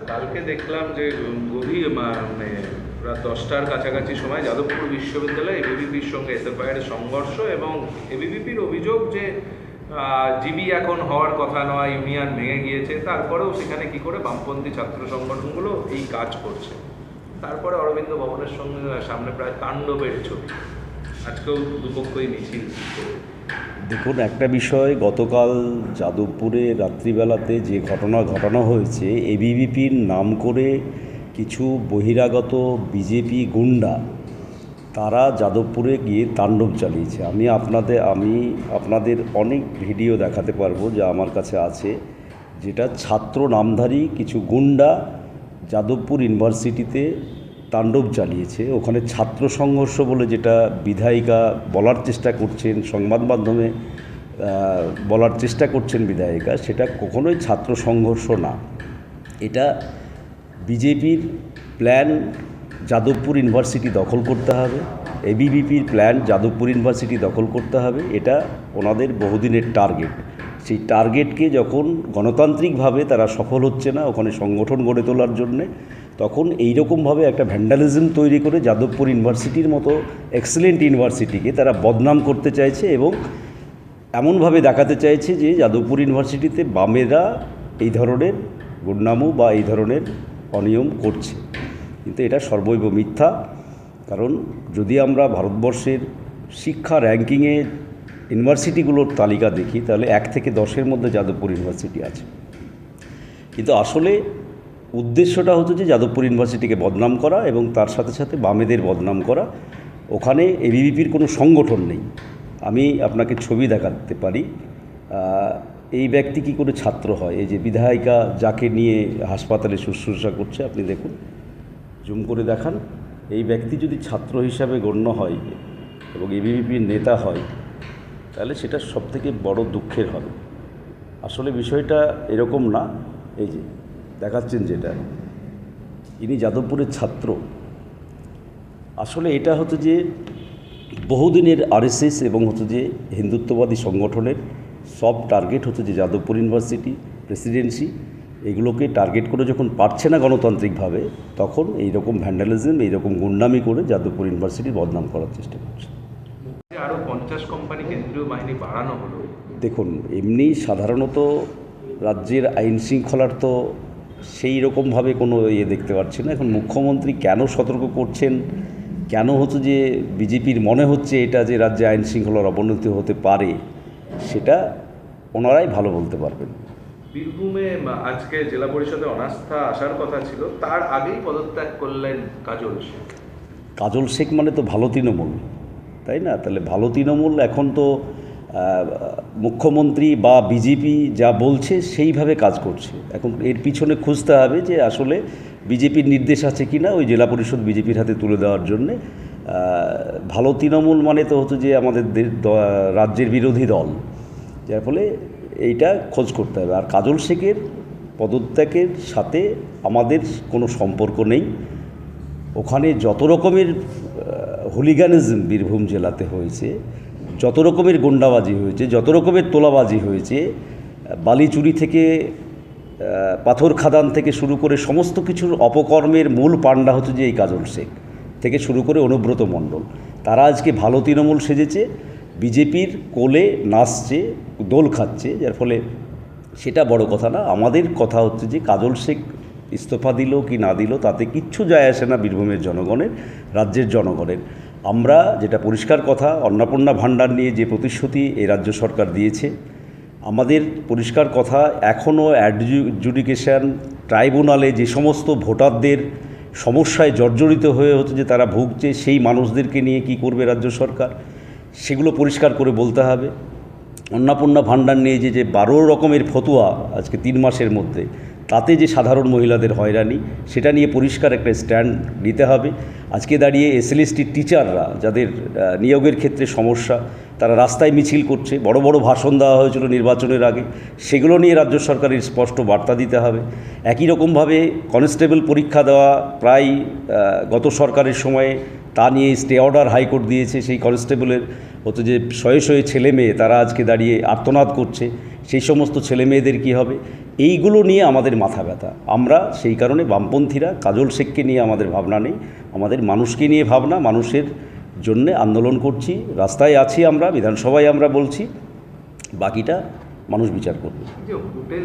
কালকে দেখলাম যে গভীর মানে রাত 10টার কাছাকাছি সময় যাদবপুর বিশ্ববিদ্যালয়ে এবিভিপির সঙ্গে এসএফআইয়ের সংঘর্ষ, এবং এবিভিপির অভিযোগ যে জিবি এখন হওয়ার কথা নয়, ইউনিয়ন ভেঙে গিয়েছে, তারপরেও সেখানে কি করে বামপন্থী ছাত্র সংগঠনগুলো এই কাজ করছে। তারপরে অরবিন্দ ভবনের সঙ্গে সামনে প্রায় তাণ্ডবের ছবি, আজকেও দুপক্ষই মিছিল করে। দেখুন, একটা বিষয়, গতকাল যাদবপুরে রাত্রিবেলাতে যে ঘটনা ঘটানো হয়েছে, এবিভিপির নাম করে কিছু বহিরাগত বিজেপি গুন্ডা তারা যাদবপুরে গিয়ে তাণ্ডব চালিয়েছে। আমি আপনাদের অনেক ভিডিও দেখাতে পারবো যা আমার কাছে আছে, যেটা ছাত্র নামধারী কিছু গুন্ডা যাদবপুর ইউনিভার্সিটিতে তাণ্ডব চালিয়েছে। ওখানে ছাত্র সংঘর্ষ বলে যেটা বিধায়িকা বলার চেষ্টা করছেন, সংবাদ মাধ্যমে বলার চেষ্টা করছেন বিধায়িকা, সেটা কখনোই ছাত্র সংঘর্ষ না। এটা বিজেপির প্ল্যান যাদবপুর ইউনিভার্সিটি দখল করতে হবে, এবিভিপির প্ল্যান যাদবপুর ইউনিভার্সিটি দখল করতে হবে। এটা ওনাদের বহুদিনের টার্গেট। সেই টার্গেটকে যখন গণতান্ত্রিকভাবে তারা সফল হচ্ছে না ওখানে সংগঠন গড়ে তোলার জন্যে, তখন এইরকমভাবে একটা ভ্যান্ডালিজম তৈরি করে যাদবপুর ইউনিভার্সিটির মতো এক্সেলেন্ট ইউনিভার্সিটিকে তারা বদনাম করতে চাইছে, এবং এমনভাবে দেখাতে চাইছে যে যাদবপুর ইউনিভার্সিটিতে বামেরা এই ধরনের গুন্ডামো বা এই ধরনের অনিয়ম করছে। কিন্তু এটা সর্বৈব মিথ্যা। কারণ যদি আমরা ভারতবর্ষের শিক্ষা র্যাঙ্কিংয়ে ইউনিভার্সিটিগুলোর তালিকা দেখি, তাহলে 1 থেকে 10-এর মধ্যে যাদবপুর ইউনিভার্সিটি আছে। কিন্তু আসলে উদ্দেশ্যটা হতো যে যাদবপুর ইউনিভার্সিটিকে বদনাম করা এবং তার সাথে সাথে বামেদের বদনাম করা। ওখানে এবিভিপির কোনো সংগঠন নেই। আমি আপনাকে ছবি দেখাতে পারি, এই ব্যক্তি কী করে ছাত্র হয়। এই যে বিধায়িকা যাকে নিয়ে হাসপাতালে শুশ্রূষা করছে, আপনি দেখুন, জুম করে দেখান। এই ব্যক্তি যদি ছাত্র হিসাবে গণ্য হয় এবং এবিভিপির নেতা হয়, তাহলে সেটা সবথেকে বড় দুঃখের হবে। আসলে বিষয়টা এরকম না। এই যে দেখাচ্ছেন যেটা, ইনি যাদবপুরের ছাত্র। আসলে এটা হতো যে বহুদিনের আরএসএস এবং হতো যে হিন্দুত্ববাদী সংগঠনের সব টার্গেট হতো যে যাদবপুর ইউনিভার্সিটি, প্রেসিডেন্সি, এগুলোকে টার্গেট করে যখন পারছে না গণতান্ত্রিকভাবে, তখন এইরকম ভ্যান্ডালিজম, এইরকম গুন্ডামি করে যাদবপুর ইউনিভার্সিটির বদনাম করার চেষ্টা করছে। আরও 50 কোম্পানি কেন্দ্রীয় বাহিনী বাড়ানো হলো। দেখুন, এমনি সাধারণত রাজ্যের আইন শৃঙ্খলার তো সেই রকমভাবে কোনো দেখতে পাচ্ছি না। এখন মুখ্যমন্ত্রী কেন সতর্ক করছেন, কেন হতো যে বিজেপির মনে হচ্ছে এটা যে রাজ্যে আইন শৃঙ্খলার অবনতি হতে পারে, সেটা ওনারাই ভালো বলতে পারবেন। বীরভূমে আজকে জেলা পরিষদে অনাস্থা আসার কথা ছিল, তার আগেই পদত্যাগ করলেন কাজল শেখ। কাজল শেখ মানে তো ভালো তৃণমূল, তাই না? তাহলে ভালো তৃণমূল এখন তো মুখ্যমন্ত্রী বা বিজেপি যা বলছে সেইভাবে কাজ করছে। এখন এর পিছনে খুঁজতে হবে যে আসলে বিজেপির নির্দেশ আছে কি না ওই জেলা পরিষদ বিজেপির হাতে তুলে দেওয়ার জন্যে। ভালো তৃণমূল মানে তো হতো যে আমাদের রাজ্যের বিরোধী দল, যার ফলে এইটা খোঁজ করতে হবে। আর কাজল শেখের পদত্যাগের সাথে আমাদের কোনো সম্পর্ক নেই। ওখানে যত রকমের হুলিগানিজম বীরভূম জেলাতে হয়েছে, যত রকমের গুন্ডাবাজি হয়েছে, যত রকমের তোলাবাজি হয়েছে, বালি চুরি থেকে পাথর খাদান থেকে শুরু করে সমস্ত কিছুর অপকর্মের মূল পাণ্ডা হচ্ছে যে এই কাজল শেখ থেকে শুরু করে অনুব্রত মণ্ডল। তারা আজকে ভালো তৃণমূল সেজেছে, বিজেপির কোলে নাচছে, দোল খাচ্ছে, যার ফলে সেটা বড় কথা না। আমাদের কথা হচ্ছে যে কাজল শেখ ইস্তফা দিল কি না দিল তাতে কিচ্ছু যায় আসে না বীরভূমের জনগণের, রাজ্যের জনগণের। আমরা যেটা পরিষ্কার কথা, অন্নপূর্ণা ভাণ্ডার নিয়ে যে প্রতিশ্রুতি এই রাজ্য সরকার দিয়েছে, আমাদের পরিষ্কার কথা, এখনও অ্যাডজুডিকেশন ট্রাইব্যুনালে যে সমস্ত ভোটারদের সমস্যায় জর্জরিত হয়ে হচ্ছে যে তারা ভুগছে, সেই মানুষদেরকে নিয়ে কি করবে রাজ্য সরকার, সেগুলো পরিষ্কার করে বলতে হবে। অন্নপূর্ণা ভাণ্ডার নিয়ে যে 12 রকমের ফতুয়া আজকে 3 মাসের মধ্যে, তাতে যে সাধারণ মহিলাদের হয়রানি, সেটা নিয়ে পরিষ্কার একটা স্ট্যান্ড নিতে হবে। আজকে দাঁড়িয়ে এসএলএসটির টিচাররা যাদের নিয়োগের ক্ষেত্রে সমস্যা, তারা রাস্তায় মিছিল করছে, বড় বড় ভাষণ দেওয়া হয়েছিল নির্বাচনের আগে, সেগুলো নিয়ে রাজ্য সরকারের স্পষ্ট বার্তা দিতে হবে। একই রকমভাবে কনস্টেবল পরীক্ষা দেওয়া প্রায় গত সরকারের সময়ে, তা নিয়ে স্টে অর্ডার হাইকোর্ট দিয়েছে। সেই কনস্টেবলের হতো যে শয়ে শয়ে ছেলে মেয়ে তারা আজকে দাঁড়িয়ে আর্তনাদ করছে, সেই সমস্ত ছেলে মেয়েদের কী হবে, এইগুলো নিয়ে আমাদের মাথা ব্যথা। আমরা সেই কারণে বামপন্থীরা কাজল শেখকে নিয়ে আমাদের ভাবনা নেই, আমাদের মানুষকে নিয়ে ভাবনা, মানুষের জন্যে আন্দোলন করছি, রাস্তায় আছি, আমরা বিধানসভায় আমরা বলছি, বাকিটা মানুষ বিচার করবে। যে হোটেল